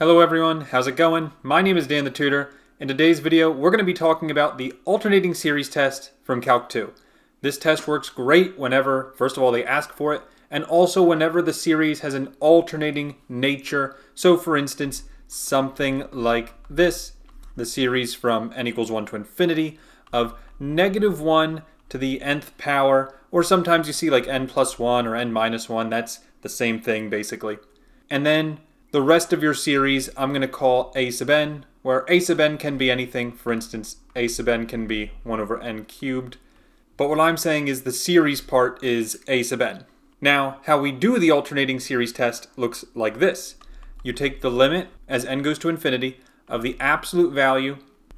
Hello everyone, how's it going? My name is Dan the Tutor. In today's video, we're going to be talking about the alternating series test from Calc 2. This test works great whenever, first of all, they ask for it, and also whenever the series has an alternating nature. So for instance, something like this, the series from n equals 1 to infinity of -1 to the nth power, or sometimes you see like n plus 1 or n minus 1, that's the same thing basically. And then the rest of your series I'm going to call a sub n, where a sub n can be anything. For instance, a sub n can be 1 over n cubed. But what I'm saying is the series part is a sub n. Now, how we do the alternating series test looks like this. You take the limit as n goes to infinity of the absolute value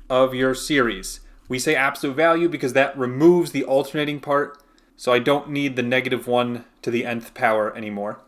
of your series. We say absolute value because that removes the alternating part, so I don't need the -1 to the nth power anymore.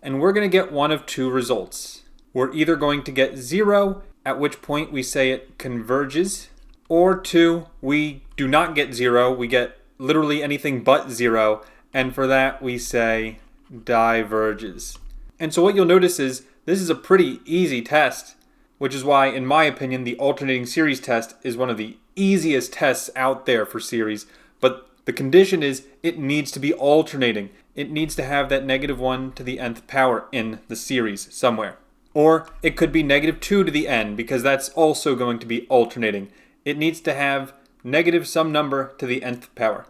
And we're going to get one of two results. We're either going to get 0, at which point we say it converges, or 2, we do not get 0, we get literally anything but 0, and for that we say diverges. And so what you'll notice is this is a pretty easy test, which is why, in my opinion, the alternating series test is one of the easiest tests out there for series. But the condition is it needs to be alternating. It needs to have that -1 to the nth power in the series somewhere. Or it could be -2 to the n, because that's also going to be alternating. It needs to have negative some number to the nth power.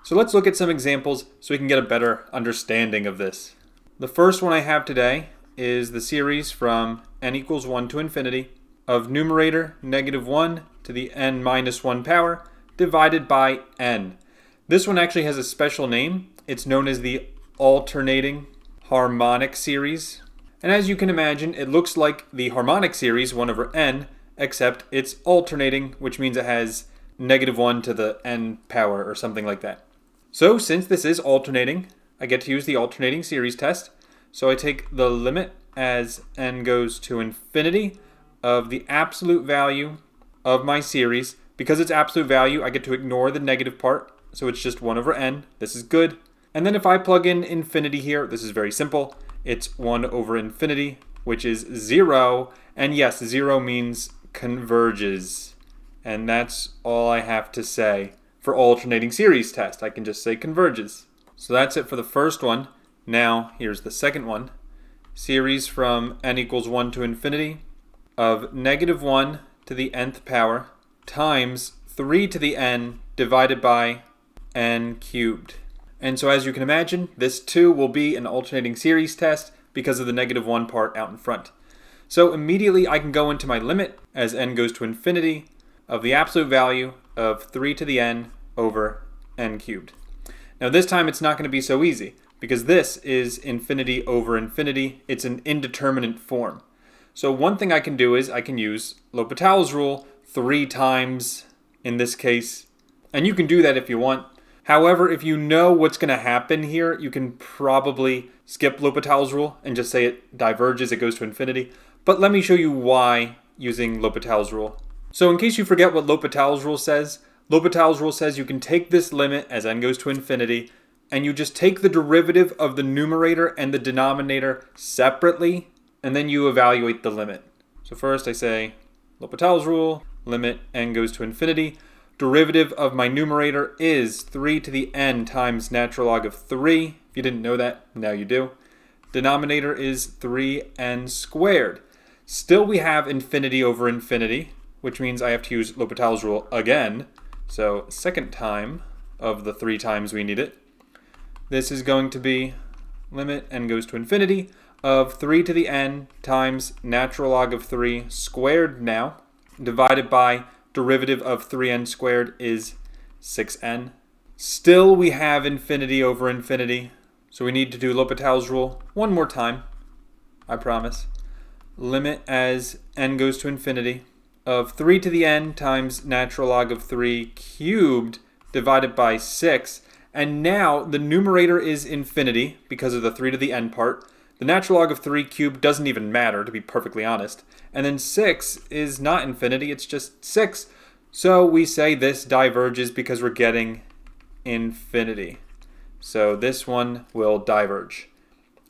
So let's look at some examples so we can get a better understanding of this. The first one I have today is the series from n equals 1 to infinity of numerator -1 to the n minus 1 power divided by n. This one actually has a special name. It's known as the alternating harmonic series. And as you can imagine, it looks like the harmonic series, 1 over n, except it's alternating, which means it has -1 to the n power or something like that. So since this is alternating, I get to use the alternating series test. So I take the limit as n goes to infinity of the absolute value of my series. Because it's absolute value, I get to ignore the negative part. So it's just 1 over n. This is good. And then if I plug in infinity here, this is very simple. It's 1 over infinity, which is 0. And yes, 0 means converges. And that's all I have to say for alternating series test. I can just say converges. So that's it for the first one. Now, here's the second one. Series from n equals 1 to infinity of -1 to the nth power times 3 to the n divided by n cubed. And so as you can imagine, this too will be an alternating series test because of the -1 part out in front. So immediately I can go into my limit as n goes to infinity of the absolute value of 3 to the n over n cubed. Now this time it's not going to be so easy because this is infinity over infinity. It's an indeterminate form. So one thing I can do is I can use L'Hopital's rule 3 times in this case. And you can do that if you want. However, if you know what's going to happen here, you can probably skip L'Hopital's rule and just say it diverges, it goes to infinity. But let me show you why using L'Hopital's rule. So in case you forget what L'Hopital's rule says you can take this limit as n goes to infinity, and you just take the derivative of the numerator and the denominator separately, and then you evaluate the limit. So first I say L'Hopital's rule, limit n goes to infinity. Derivative of my numerator is 3 to the n times natural log of 3. If you didn't know that, now you do. Denominator is 3n squared. Still we have infinity over infinity, which means I have to use L'Hopital's rule again. So second time of the 3 times we need it. This is going to be limit n goes to infinity of 3 to the n times natural log of 3 squared now, divided by derivative of 3n squared is 6n. Still we have infinity over infinity, so we need to do L'Hopital's rule one more time, I promise. Limit as n goes to infinity of 3 to the n times natural log of 3 cubed divided by 6. And now the numerator is infinity because of the 3 to the n part. The natural log of 3 cubed doesn't even matter, to be perfectly honest. And then 6 is not infinity, it's just 6. So we say this diverges because we're getting infinity. So this one will diverge.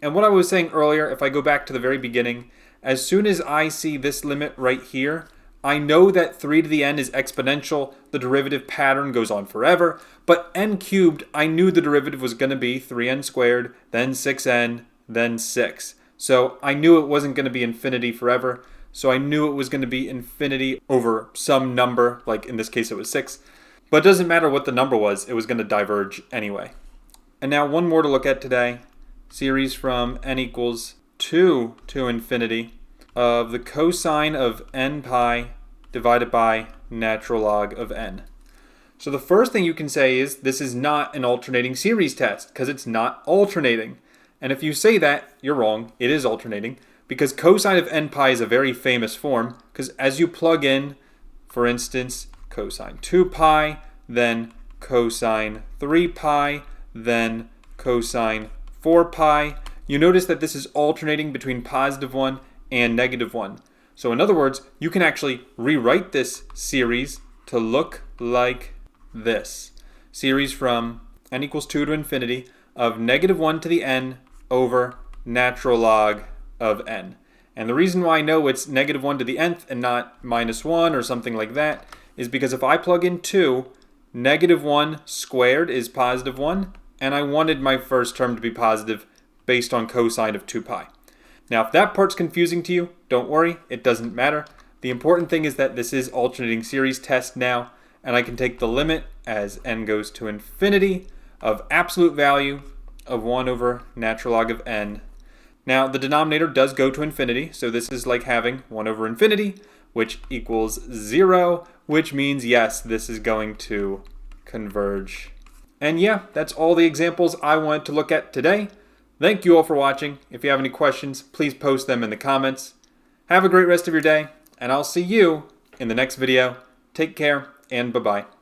And what I was saying earlier, if I go back to the very beginning as soon as I see this limit right here, I know that 3 to the n is exponential, the derivative pattern goes on forever, but n cubed, I knew the derivative was going to be 3n squared, then 6n, then 6. So I knew it wasn't going to be infinity forever, so I knew it was going to be infinity over some number, like in this case it was 6. But it doesn't matter what the number was, it was going to diverge anyway. And now one more to look at today, series from n equals 2 to infinity of the cosine of n pi divided by natural log of n. So the first thing you can say is this is not an alternating series test because it's not alternating. And if you say that, you're wrong. It is alternating because cosine of n pi is a very famous form because as you plug in, for instance, cosine 2 pi, then cosine 3 pi, then cosine 4 pi, you notice that this is alternating between positive 1 and negative 1. So in other words, you can actually rewrite this series to look like this. Series from n equals 2 to infinity of negative 1 to the n over natural log of n. And the reason why I know it's negative 1 to the nth and not minus 1 or something like that is because if I plug in 2, negative 1 squared is positive 1, and I wanted my first term to be positive based on cosine of 2 pi. Now, if that part's confusing to you, don't worry, it doesn't matter. The important thing is that this is alternating series test now, and I can take the limit as n goes to infinity of absolute value of 1 over natural log of n. Now, the denominator does go to infinity, so this is like having 1 over infinity, which equals 0, which means, yes, this is going to converge. And yeah, that's all the examples I wanted to look at today. Thank you all for watching. If you have any questions, please post them in the comments. Have a great rest of your day, and I'll see you in the next video. Take care, and bye-bye.